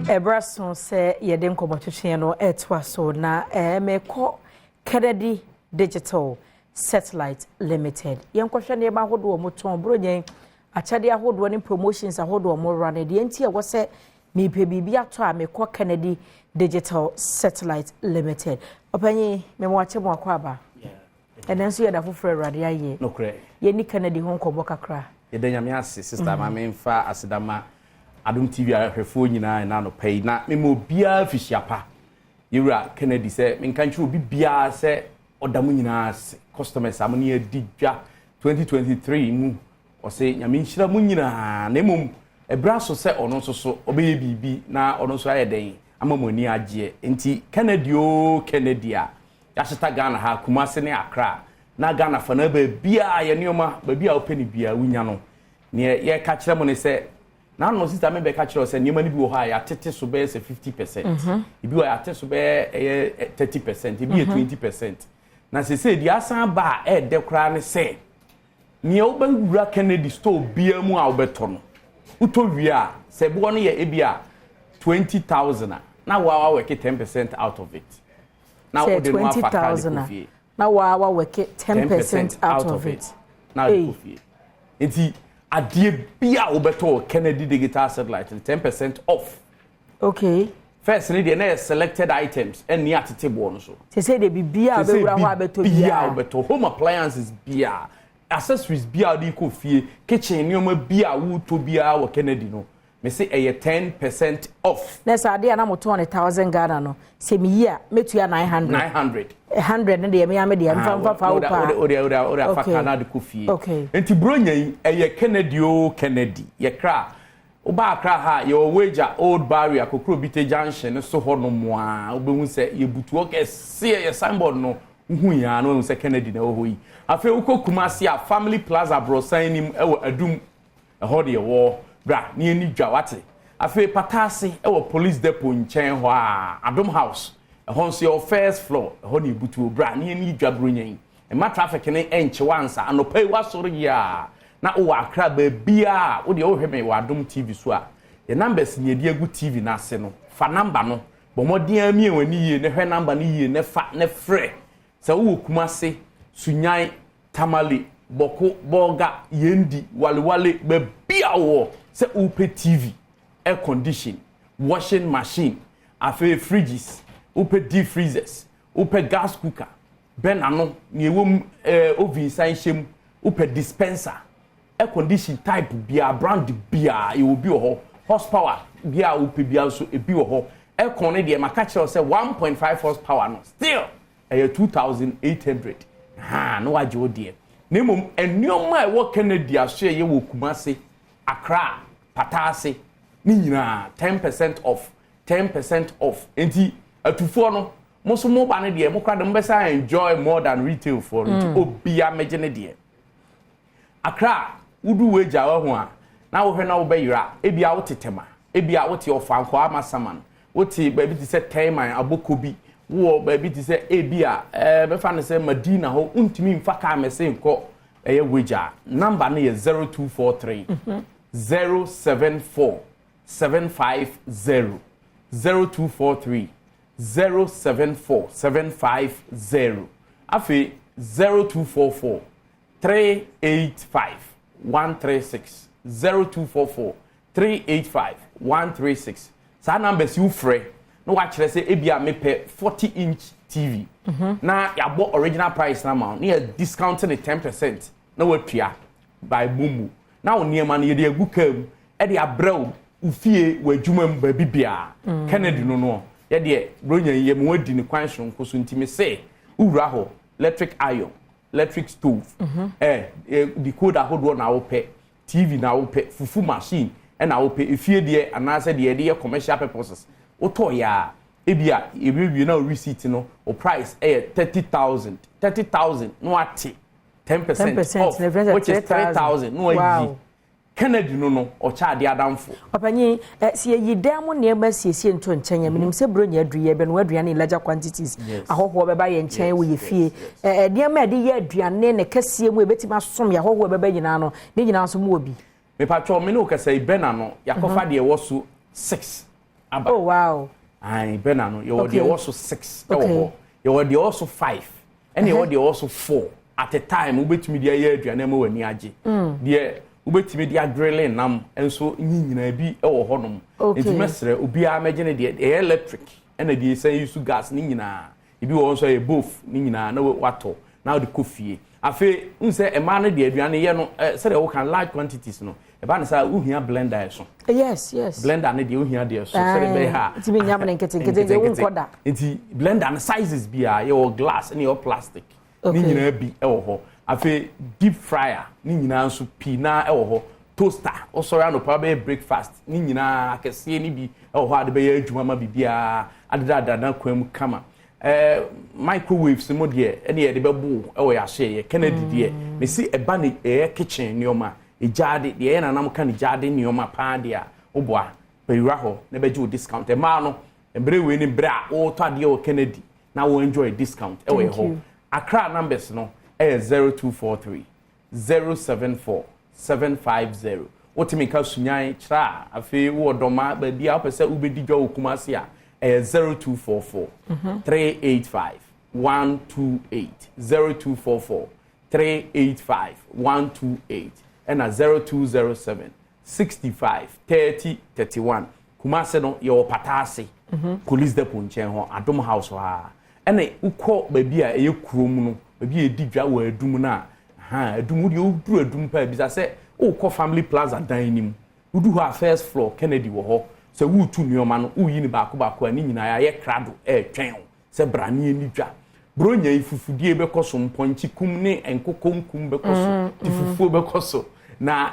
Ebrason say yɛde nkɔmɔtwetwe no ɛtoa so na mekɔ Kennedy Digital Satellite Limited. Yɛnkɔhwɛ ne ba hodo mo ton bronyen achade ahodo ne promotions ahodo mo run de enti e wo sɛ me pe bibia to a mekɔ Kennedy Digital Satellite Limited. Opanyi me mo ache mo akɔ aba. Enenso yɛ da foforo awurade aye. No kre. Ye ni Kennedy ho nkɔbɔ kakra. Ye da nyame ase sister ma me mfa asedama Adom TV ahwefo nyina na no pay na me mo bia fishiapa. Yura Kennedy say me kan obi bia say odamu nyina ase customers am ne adigwa 2023 mu o say nyame nhira mu nyina na mom ebra so say ono so obeye bibi na ono so ayeden amamoni agye enti Kennedy o Kennedy a yashita Ghana ha Kumasi ne Accra na Ghana fa na ba bia ye neoma ba bia openi bia wunya no ne ye ka kire mo ne say na no sister me be ka kire say neoma ni bi wo ha ya tete so be say 50%. Ibi wo ya tete so be 30%, ibi 20%. Na se say di asan ba de kra ne say ne wo ba wura Kennedy store bia mu a wo beto no uto wi a se bo no ye ebia 20,000 na wa work 10% out of it. Now say 20,000 na wa work 10% out of it. Now the coffee. Enti adie bia wo beto Kennedy Digital Satellite 10% off. Okay. First need the selected items and near to table no so. Say they be bia be wura ho abeto bia beto home appliances bia accessories bia di coffee kitchen nyoma bia wo to bia wo Kennedy no. Me say a 10% off. Let's ade na mo 200,000 Ghana no. Say me year metu ya 900. 100 ne de me ya me de mfa fa wo pa. Ora fa kana de coffee. Okay. Enti bronya eye Kennedy o Kennedy. Ye kra Oba Accra ha your wager old barrier kokro bite junction so ho no mo a obehu se ye butu o kese ye signboard no hu ya no se Kennedy na ho yi afi uko Kumasi a family plaza brosan nim e wo adum e ho de wo bra ne ni dwa wate afi patase e wo police depot nchen ho a Adom house e ho so your first floor e ho ne butu bra ne ni dwa bronyan e ma traffic ne enche wansa anopai wasoro ya na o Accra ba bia o de o hweme wa Adom TV so a the numbers ne de agu TV na ase no fa number no bo modin ami wani ye ne hwe number ne ye ne fa ne frɛ se wo Kumasi Sunyan Tamale Boko Boga Yendi Walewale ba bia wo se upe TV air condition washing machine afi fridges upe deep freezers upe gas cooker benano ne wom oven san hyem upe dispenser air condition type bia brand bia e will be ho horsepower bia upe bia so e bi ho air con ne de maka kire say 1.5 horsepower no still 2,800 no waje odie nemom enioma e wo Kennedy aso ye wo Kumasi Accra patase ni nyina 10% off enti atufo no moso mo ba ne de mo kwade mo besa enjoy more than retail for obia meje ne de Accra udu weja wo ho a na wo hwe na wo bayira ebia wo tetema ebia wo te ofanko amasaman wo te ba bi ti se taiman abokobi wo ba bi ti se ebia be fa ne se Madina ho untimi mfa ka mese nko eye weja number ne 0243 074 750 0243 074 750 afi 0244 385 136 0244 385 136 sa numbers you free no wa kire say ebia me pe 40-inch TV na ya bo original price na ma na discounting 10% na watua by mumu na oniema na ye de agukam e de abraw ufie wadwumam ba bibia Kennedy no ye de bronya ye mo adi ni kwan sonko so ntime say uwura ho electric iron electric stove decoder hodo na wo pe TV na wo pe fufu machine e na wo pe efie de anase de commercial purposes oto ya ebia ebiwie na receipt no o price 30,000 no ati 10% off which is 3,000 no easy Kennedy no o charge adamfo opanyi si yidam ne ba siesie nto nchen ya minim se bronya aduye be no aduane larger quantities ahoho be ba ye nchen wo ye fie de ma de ye aduane ne kasie mu ebetima som ya ahoho be ba nyina no ne nyina so mu obi me patcho me no kasa ibena no yakofa de wo so 6 aba. Oh wow. Ai bena no you dey also 6 ewo. You dey also 5. And you dey also 4. At a time ubetimi dey aye aduane ma wani age. Dey ubetimi dey grilling nam enso nyina bi ewo honom. Enti mesre obi a megene dey electric and dey say use gas ni nyina. Ibi wo nso e both ni nyina na wato. Na de kofie. Afi unse e ma no dey aduane ye no say dey wo can large quantities no. E ba na say uhia blender so. Yes. Blender ne dey uhia dey so. Say be ha. Enti me nyam na nkete dey won koda. Enti blender na sizes bi a your glass and your plastic. Ni nyina bi ewo ho. Afi deep fryer ni nyina nso pi na ewo ho. Toaster also run up be breakfast ni nyina akese ni bi ewo ho ade be ya adwuma ma bibia adeda na kwam kama. Microwaves mo de ene ye de bebo ewo ya hye ye Kennedy de me si eba ne kitchen nioma ejade de ye nanam ka ne jade nioma pa de a oboa bewura ho na beji o discount e ma no embre we ni bra o to ade o Kennedy na wo enjoy discount ewo ye ho Accra numbers no 0243 074 750 wotimi ka sunyan kira afi wo doma ba bia opese ubedi dwa okumase a 0244 385 128 0244 385 128 and 0207 65 30 31 Kumase no your patase police depot nchen ho Adom house ha ene ukọ ba bia eye kurom no ba bia edidwa wa adum na adum de oduru adum pa bi say ukọ family plaza dan nim udu ho first floor Kennedy wo ho se wutu nioma no uyi ni baako ani nyina ya ye krado twen se brane ni dwa bronya ifufudie be koso mponchi kum ne enkokonkum be koso tifufuo be koso na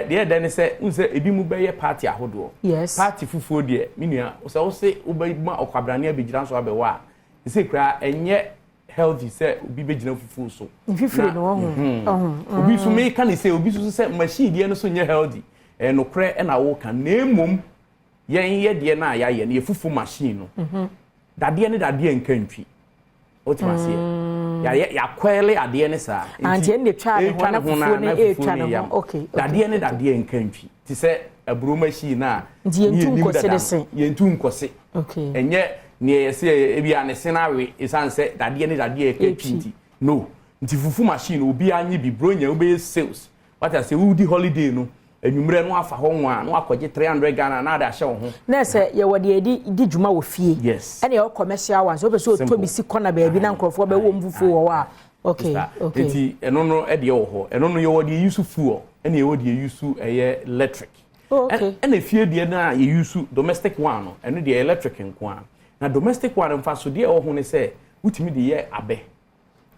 de den se unse ebi mu be ye party ahodo party fufuo de minua wo se ubema okwabrane abegira so abewa se kra enye healthy se obi begina fufuo so fifire no ho obi so me kan se obi so se machine de no so nye healthy no kra na wo kan na emom ye de na ya ye na fufu machine no dade ne dade enkantwi otimase ya kwele ade ne sa anti ne twa ne ho na fufu ne twa ne ho okay dade ne dade enkantwi ti se aburo machine na ye ntu nkose okay enye ne ye se e bia ne senawe isanse dade ne dade enkantwi no nti fufu machine obi anyi bi bronya obe sales what I say we di holiday no enwumre no afa ho nwa no akwaje 300 Ghana na da hye wo ho na se ye wode di djuma wo fie ene ye commercial ones wo be so to bi si corner ba bi na nkrofo be wo mfufu wo wa okay enti eno no e de wo ho eno no ye wode use fuel ene ye wode use electric ene fie de na ye use domestic one no eno de electric nko na domestic one mfa so de wo ho ne se utimi de ye abe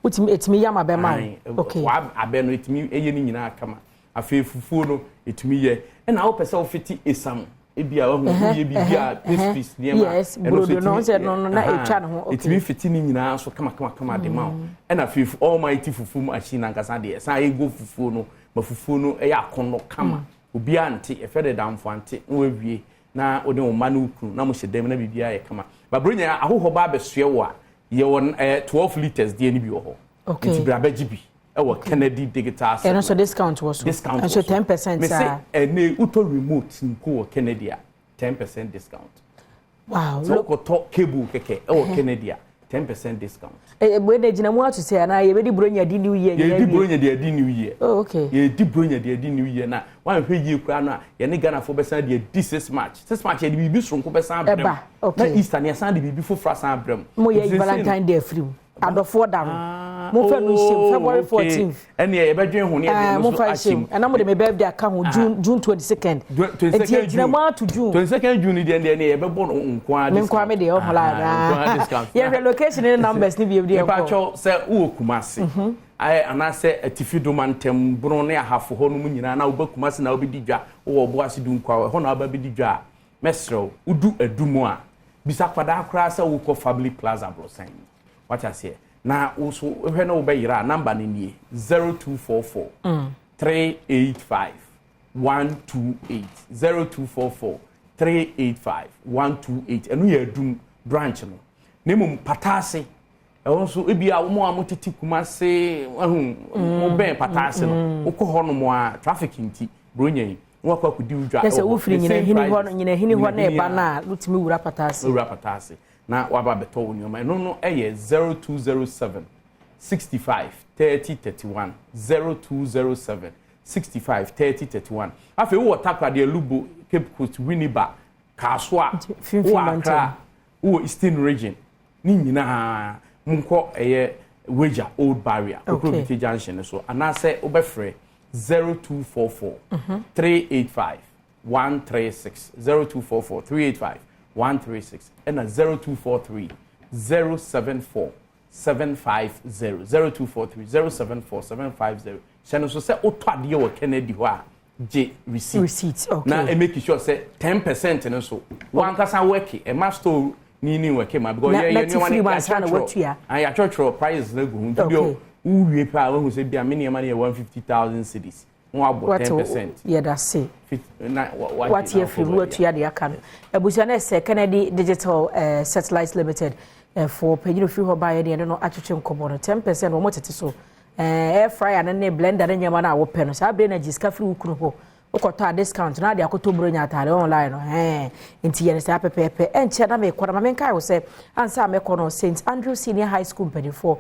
utimi yam abe ma okay abe no utimi eye ni nyina kama afi fufuo no etumi ye na wo pese wo fiti esam ebia wo ye bibia pastries niema yes brodo no se no na etwa ne ho okay etumi fiti ni nyina so kama de ma na afi almighty fufu machine ankasa de sa ego fufuo no ma fufuo no e ya akono kama obi ante e fede damfo ante no awie na ode wo ma no kunu na mo hyedem na bibia ye kama ba bronya ahoho ba besoe wo a ye won 12 liters de ni bi wo ho okay enti bra ba gibi ewo Kennedy digital and also discount was and so 10% me say ene uto remote nko Kennedy 10% discount wow so ko to cable keke ewo Kennedy 10% discount we dey gina mu atu say na ye be di bronya di new year ye di bronya di new year oh okay ye di bronya di new year na wan hwe yi kura na ye ne Ghana fo besan di 6 match ye di bibi so nko besan abrem na Easter ne san di bibi fo fra san abrem mo ye Valentine Day free adofo da mo fa no shim February 14th ene ye be dwen ho ne ye mo fa shim ana mo de me birthday aka ho June 22nd enti gina mu atu June 22nd June di ene ye be bo nko a discount nko me de o hola ye relocation and numbers ni bi e pa cho se wo Kumase ai anase atifido mantem bro ne ahafo ho no mu nyina na wo ba Kumase na wo bi didwa wo bo ase du nkwa ho na wo ba bi didwa mesro udu adumu a bisa kwada akra se wo ko family plaza bro sign what I say na also hwe na wo be yira number ni nie 0244 385 128 0244 385 128 enu ye adum branch no nemu patase also ebia wo mo amotiti Kumase mo ben patase no wo ko ho no mo a traffic nti bronya Wako could do dry. Yes, a wolf in a hini one a banana, Lutimi Rapatasi. Rapatasi. Now, Waba Betonio, my no, 0207 65 30 31. 0207 65 30 31. After you attack the Lubu, Cape Coast, Winneba, Kaswa, Wakra, Eastern region. Nina Munko a wager old barrier, okay. Junction. So, and I say, Obefre 0244 385 136 0244 385 136 and a 0243 074 750 0243 074 750. Shano so say otwade wo Kennedy ho a J receipts. Okay. Now e make sure say 10% and so one kasa work e ma store ni work ma because you want and ya church price na go ndio uwie pa we say bia me ne ma 150,000 cedis. One about 10%. Yeah, that's it. What year free what year the account? Ebusiane say Kennedy Digital Satelite Limited for pay free ho buy dey no atwetwe nkomo 10% wo motete so air fryer na blender na nyama na wo pe no sa be na jiska free ukunu ho ukota discount na dey akoto bro nya atare online no enti ye say pepepe enche na me kwara ma me kai wo say ansa me kono St Andrew Senior High School mpanyfo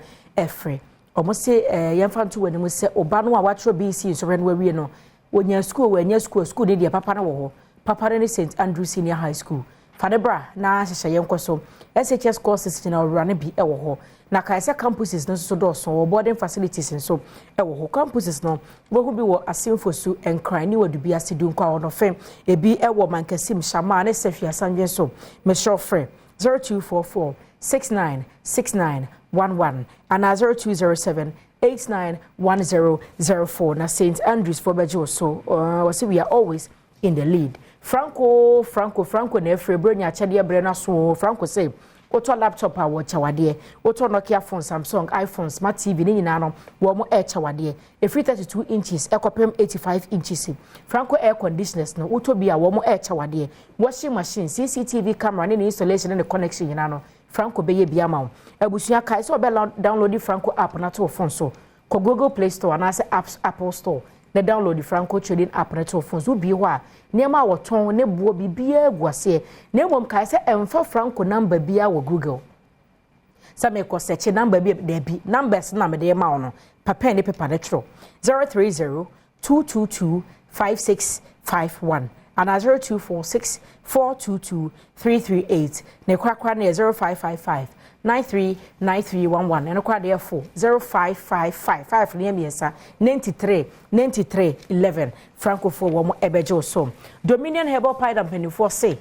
free omo se yemfa nto wani mu se oba no a watro BC so ren wawie no wonya school dey papa na wo ho papa ne St Andrew Senior High School fadebra na hyehyɛ yenkoso SHS courses na run bi e wo ho na kaisa campuses no so do so boarding facilities so e wo ho campuses no wo hu bi wo Asimfosu Enkran ni wadu bi asidu nkwa ono fem ebi e wo Mankasim Shama ne Sefia Sanjen so me show free 0244 696911 and 0207 891004 na St Andrews for Bejo so we are always in the lead. Franco na free bronya chade bre na so Franco say oto laptop a wo chawade oto Nokia phone Samsung iPhone Smart TV ni nyina no wo mo chawade e free 32 inches ekopem 85 inches Franco air conditioners no oto bia wo mo chawade washing machine CCTV camera ni installation and connection nyina no Franco beye bia ma abusua kai so be download the Franco app na to phone so ko Google Play Store na se Apple Store na download the Franco trading app na to phone so bi ho a nema woton ne buo bibia guase na mom kai se emfa Franco number bia wo Google sa me ko search number bia da bi numbers na me de ma no papa ne paper ne tro 030 222 5651 and 0246 422 338 ne kwakwa ne 0555 939311 and kwa there 0555 5 ne miesa 93 Franco for wo ebejo so Dominion Herbal Powder penifo say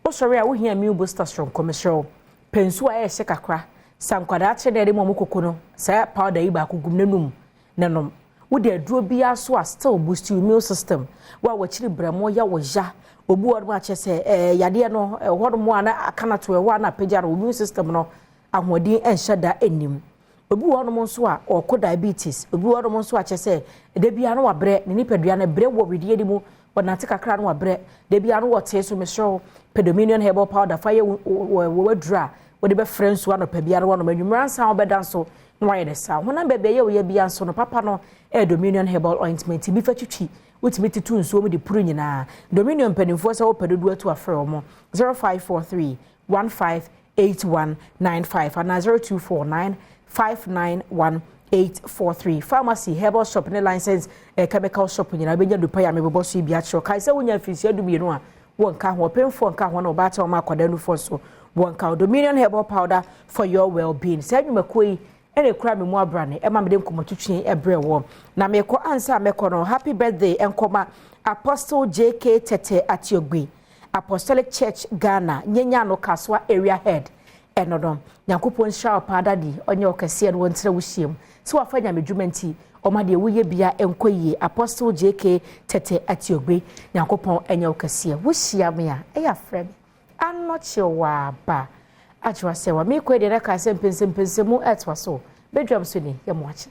o sori a wo hia mi booster strong commercial pensu a ehye kakra sankwada a che de mo kokono sa powder yi ba kugum nanum nanom wo de aduro bia so a still boost your immune system wa wachiri bramo ya wo ja obu wo a che se yade no hodomo ana akana to e na pejara immune system no ahodi enhyada enim obi wonom nso a okọ diabetes obi wonom nso a chese de bia no wabre ne nipadua na bre wo widie di mu wonate kakra no wabre de bia no wote so mesho Dominion Herbal Powder fire wo dra wo de be friends wo no pa bia no wonom anwumran san wo bedan so no waye de sa honam be ye wo ye bia nso no papa no Dominion Herbal Ointment bi fa twitwi wotimi titu nso mu de puru nyina Dominion penifo se wo pedodu atu afre wo 0543 158195 and 0249 591843 pharmacy herbal shop ne license chemical shop nyina benya dupa ya mebebo so bia chiro kai se wonya afisia du bienu a wonka ho pemfo nka ho na obacha o ma akwadanu fo so wonka Dominion Herbal Powder for your well-being se adwumakoi ene kura me mu abrane e ma me de nkomotutwe ebre wo na me ko ansa me ko no happy birthday enkoma Apostle JK Tete Atiogbe Apostolic Church Ghana nyenya no kaswa area head enodom nyankopon sha padadi onye okase no wontre wuhiem so afanya medwumenti omade wuye bia enkoyie Apostle JK Tete Atiogbe nyankopon enye okase wuhia me a eya frem anoche wa ba ajwa sewa me kwede na ka sempensempensemu etwa so bedwam so ni ye moache